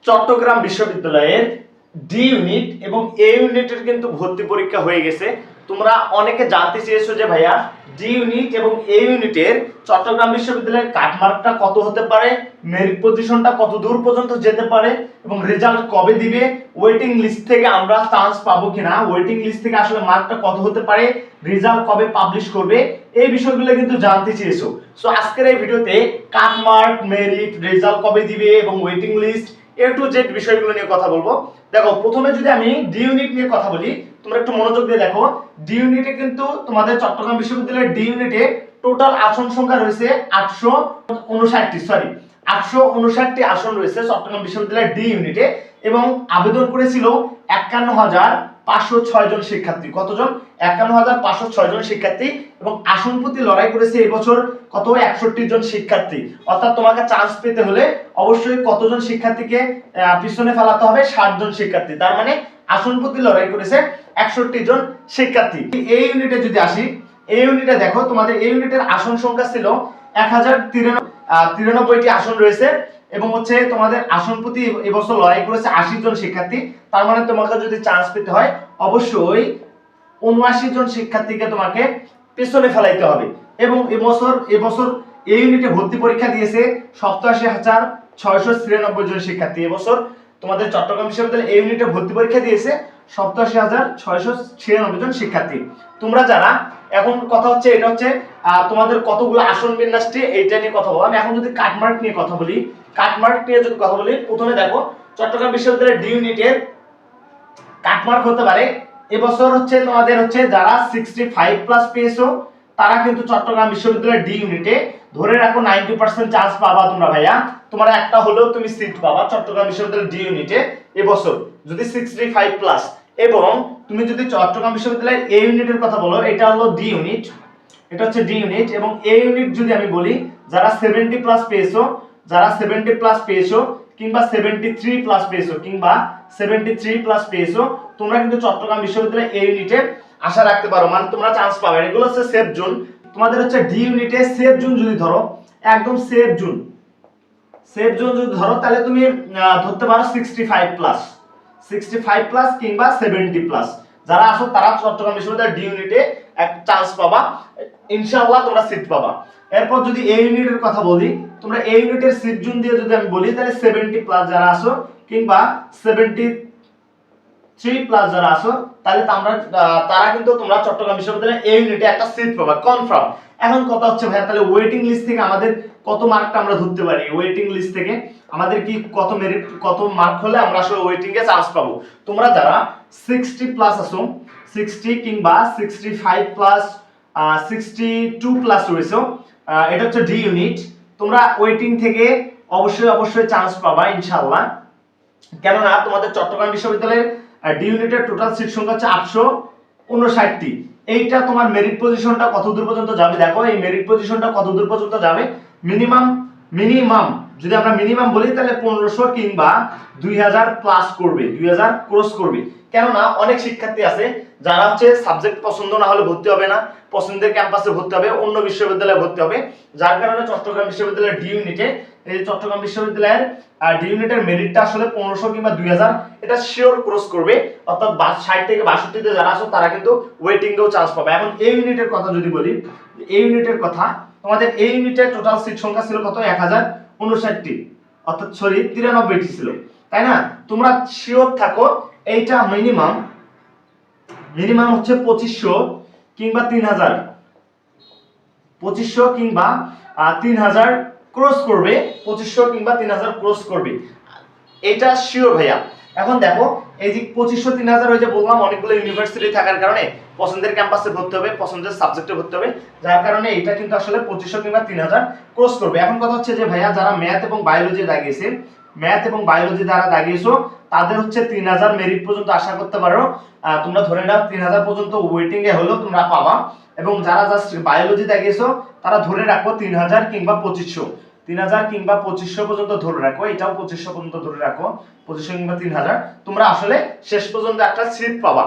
চট্টগ্রাম বিশ্ববিদ্যালয়ের D unit এবং এ ইউনিটের কিন্তু ভর্তি পরীক্ষা হয়ে গেছে। তোমরা অনেকে জানতে চেয়েছো যে ভাইয়া ডি ইউনিট এবং এ ইউনিটের চট্টগ্রাম বিশ্ববিদ্যালয়ের কাটমার্কটা কত হতে পারে, মেরিট পজিশনটা কত দূর পর্যন্ত যেতে পারে এবং রেজাল্ট কবে দিবে, ওয়েটিং লিস্ট থেকে আমরা চান্স পাবো কিনা, ওয়েটিং লিস্ট থেকে আসলে মার্কটা কত হতে পারে, রেজাল্ট কবে পাবলিশ করবে, এই বিষয়গুলো কিন্তু জানতে চেয়েছো। সো আজকের এই ভিডিওতে কাটমার্ক, মেরিট, রেজাল্ট কবে দিবে এবং waiting list A to Z বিষয়গুলো নিয়ে কথা বলবো। দেখো, প্রথমে যদি আমি ডি ইউনিট নিয়ে কথা বলি, তোমরা একটু মনোযোগ দিয়ে দেখো। ডি ইউনিটে কিন্তু তোমাদের চট্টগ্রাম বিশ্ববিদ্যালয়ের ডি ইউনিটে টোটাল আসন সংখ্যা রয়েছে 859টি আসন রয়েছে চট্টগ্রাম বিশ্ববিদ্যালয়ের ডি ইউনিটে এবং আবেদন করেছিল ৫১,৫০৬ জন শিক্ষার্থী। কতজন? ৫১,৫০৬ জন শিক্ষার্থী এবং আসন প্রতি লড়াই করেছে এবছর কত? ৬১ জন শিক্ষার্থী। অর্থাৎ তোমাকে চান্স পেতে হলে অবশ্যই কতজন শিক্ষার্থীকে পিছনে ফেলাতে হবে? ৬০ জন শিক্ষার্থী। তার মানে আসন প্রতি লড়াই করেছে ৬১ জন শিক্ষার্থী। এই ইউনিটে যদি আসি, এই ইউনিটে দেখো তোমাদের এই ইউনিটের আসন সংখ্যা ছিল ১,০৯৩টি আসন রয়েছে এবং হচ্ছে তোমাদের আসন প্রতি এবছর লড়াই করেছে ৮০ জন শিক্ষার্থী। তার মানে তোমাকে যদি চান্স পেতে হয় অবশ্যই ৭৯ জন শিক্ষার্থীকে তোমাকে পেছনে ফেলাইতে হবে। এবং এবছর এই ইউনিটে ভর্তি পরীক্ষা দিয়েছে ৮৭,৬৯৬ জন শিক্ষার্থী। এবছর তোমাদের চট্টগ্রাম বিশ্ববিদ্যালয় এই ইউনিটে ভর্তি পরীক্ষা দিয়েছে ৮৭,৬৯৬ জন শিক্ষার্থী। তোমরা যারা এখন কথা হচ্ছে, এটা হচ্ছে তোমাদের কতগুলো আসন বিন্যাসটি এইটা নিয়ে কথা বলবো। আমি এখন যদি কাটমার্ক নিয়ে কথা বলি, কাটমার্ক নিয়ে যদি কথা বলি, প্রথমে দেখো চট্টগ্রাম বিশ্ববিদ্যালয়ের ডি ইউনিটের কাটমার্ক হতে পারে এবছর হচ্ছে তোমাদের হচ্ছে যারা 65+ পেয়েছো তারা কিন্তু চট্টগ্রাম বিশ্ববিদ্যালয়ের ডি ইউনিটে ধরে রাখো 90% চান্স পাবা তোমরা ভাইয়া। তোমরা একটা হলেও তুমি সিট পাবা চট্টগ্রাম বিশ্ববিদ্যালয়ের ডি ইউনিটে এবছর যদি 65+। এবং তুমি যদি চট্টগ্রাম বিশ্ববিদ্যালয়ের এ ইউনিটের কথা বলো, এটা হলো ডি ইউনিট, এটা হচ্ছে ডি ইউনিট এবং এ ইউনিট যদি আমি বলি, যারা 70+ পেয়েছো, যারা 70+ পেয়েছো কিংবা 73+ পেয়েছো কিংবা 73+ পেয়েছো, তোমরা কিন্তু চট্টগ্রাম বিশ্ববিদ্যালয়ের এ ইউনিটে আশা রাখতে পারো, মানে তোমরা চান্স পাবে। এগুলো হচ্ছে সেফ জোন। তোমাদের হচ্ছে ডি ইউনিটে সেফ জোন যদি ধরো, একদম সেফ জোন যদি ধরো, তাহলে তুমি ধরতে পারো 65+ কিংবা 70+। যারা আসো তারা চট্টগ্রাম বিশ্ববিদ্যালয়ের ডি ইউনিটে এক চান্স পাবা, ইনশাআল্লাহ তোমরা সিট পাবা। এরপর যদি এ ইউনিটের কথা বলি, তোমরা এ ইউনিটের সিট জোন দিয়ে যদি আমি বলি, তাহলে 70+ যারা আসো কিংবা 73+ যারা আসো, তাহলে তারা কিন্তু তোমরা চট্টগ্রাম বিশ্ববিদ্যালয়ের এ ইউনিটে একটা সিট পাবা কনফার্ম। এখন কথা হচ্ছে ভাইয়া, তাহলে ওয়েটিং লিস্ট থেকে আমাদের কত মার্কটা আমরা ধরতে পারি? ওয়েটিং লিস্ট থেকে আমাদের কি কত মেরিট, কত মার্ক হলে আমরা আসলে ওয়েটিং এ চান্স পাবো? তোমরা যারা 60+ আসো, 60 কিংবা 65+, 62+ রয়েছে, এটা হচ্ছে ডি ইউনিট, তোমরা ওয়েটিং থেকে অবশ্যই চান্স পাবা ইনশাআল্লাহ। কেননা তোমাদের চট্টগ্রাম বিশ্ববিদ্যালয়ের ডি ইউনিটের টোটাল সিট সংখ্যা হচ্ছে 859টি। এইটা তোমার মেরিট পজিশনটা কত দূর পর্যন্ত যাবে? দেখো এই মেরিট পজিশনটা কত দূর পর্যন্ত যাবে, মিনিমাম যদি আমরা মিনিমাম বলি, তাহলে 1500 কিংবা 2000+ করবে, 2000 ক্রস করবে। কেননা অনেক শিক্ষার্থী আছে যারা হচ্ছে সাবজেক্ট পছন্দ না হলে ভর্তি হবে না, পছন্দের ক্যাম্পাসে ভর্তি হবে, অন্য বিশ্ববিদ্যালয়ে ভর্তি হবে, যার কারণে চট্টগ্রাম বিশ্ববিদ্যালয়ের ডি ইউনিটে, এই চট্টগ্রাম বিশ্ববিদ্যালয়ের ডি ইউনিটের মেরিটটা আসলে 1500 কিংবা 2000 এটা শিওর ক্রস করবে। অর্থাৎ 60 থেকে 62তে যারা আসো তারা কিন্তু ওয়েটিং এও চান্স পাবে। এখন এই ইউনিটের কথা যদি বলি, এই ইউনিটের কথা, তোমাদের এই ইউনিটের টোটাল সিট সংখ্যা ছিল কত? 1059টি, অর্থাৎ 93টি ছিল, তাই না? তোমরা শিওর থাকো এইটা মিনিমাম হচ্ছে 2500 কিংবা 3000, 2500 কিংবা 3000 ক্রস করবে, 2500 কিংবা 3000 ক্রস করবে, এটা শিওর ভাইয়া। এখন দেখো এই যে 2500 3000 ওই যে বললাম অনেকগুলো ইউনিভার্সিটি থাকার কারণে পছন্দের ক্যাম্পাসে ভর্তি হবে, পছন্দের সাবজেক্টে ভর্তি হবে, যার কারণে এটা কিন্তু আসলে 2500 কিংবা 3000 ক্রস করবে। এখন কথা হচ্ছে যে ভাইয়া যারা ম্যাথ এবং বায়োলজি দাগিয়েছে, ম্যাথ এবং বায়োলজি যারা দাগিয়েছো তাদের হচ্ছে 3000 মেরিট পর্যন্ত আশা করতে পারো। তোমরা ধরে নাও 3000 পর্যন্ত ওয়েটিং এ হলো তোমরা পাবা। এবং যারা জাস্ট বায়োলজি দাগিয়েছো তারা ধরে রাখো 3000 কিংবা 2500, 3000 কিংবা 2500 পর্যন্ত ধরে রাখো, এটাও 2500 পর্যন্ত ধরে রাখো, 2500 কিংবা 3000 তোমরা আসলে শেষ পর্যন্ত একটা সিট পাবা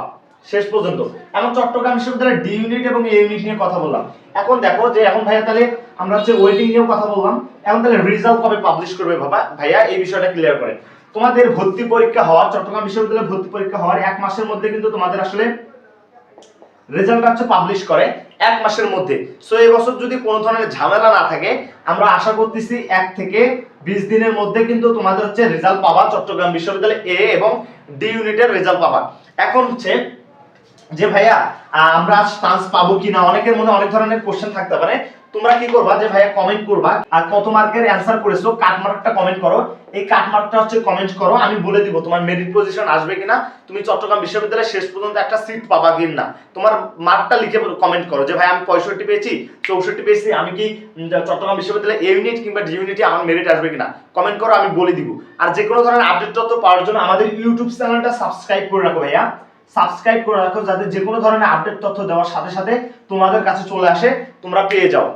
শেষ পর্যন্ত। এখন চট্টগ্রাম বিশ্ববিদ্যালয়ের ডি ইউনিট এবং এ ইউনিট নিয়ে কথা বললাম। এখন দেখো যে এখন ভাইয়া তাহলে আমরা হচ্ছে ওয়েটিং নিয়েও কথা বললাম, এখন তাহলে রেজাল্ট কবে পাবলিশ করবে ভাইয়া, এই বিষয়টা ক্লিয়ার করে। তোমাদের ভর্তি পরীক্ষা হওয়ার, চট্টগ্রাম বিশ্ববিদ্যালয়ে ভর্তি পরীক্ষা হওয়ার 1 মাসের মধ্যে কিন্তু তোমাদের আসলে রেজাল্ট হচ্ছে পাবলিশ করে 1 মাসের মধ্যে। সো এই বছর যদি কোনো ধরনের ঝামেলা না থাকে, আমরা আশা করতেছি 1 থেকে 20 দিনের মধ্যে কিন্তু তোমাদের হচ্ছে রেজাল্ট পাবা, চট্টগ্রাম বিশ্ববিদ্যালয়ে এ এবং ডি ইউনিটের রেজাল্ট পাবা। এখন হচ্ছে যে ভাইয়া আমরা চান্স পাবো কিনা, অনেকের মনে অনেক ধরনের কোশ্চেন থাকতে পারে। তোমরা কি করবা যে ভাইয়া কমেন্ট করবা আর কত মার্কের অ্যানসার করেছো কাট মার্কটা কমেন্ট করো। এই কাট মার্কটা হচ্ছে কমেন্ট করো, আমি বলে দিব তোমার মেরিট পজিশন আসবে কিনা, তুমি চট্টগ্রাম বিশ্ববিদ্যালয়ে শেষ পর্যন্ত একটা সিট পাবা কিনা। তোমার মার্কটা লিখে কমেন্ট করো যে ভাই আমি 65 পেয়েছি, 64 পেয়েছি, আমি কি চট্টগ্রাম বিশ্ববিদ্যালয়ে এ ইউনিট কিংবা ডি ইউনিটে আমার মেরিট আসবে কিনা কমেন্ট করো, আমি বলে দিব। আর যে কোনো ধরনের আপডেট তথ্য পাওয়ার জন্য আমাদের ইউটিউব চ্যানেলটা সাবস্ক্রাইব করে রাখো ভাইয়া, সাবস্ক্রাইব করে রাখো, যাতে যে কোনো ধরনের আপডেট তথ্য দেওয়ার সাথে সাথে তোমাদের কাছে চলে আসে, তোমরা পেয়ে যাও।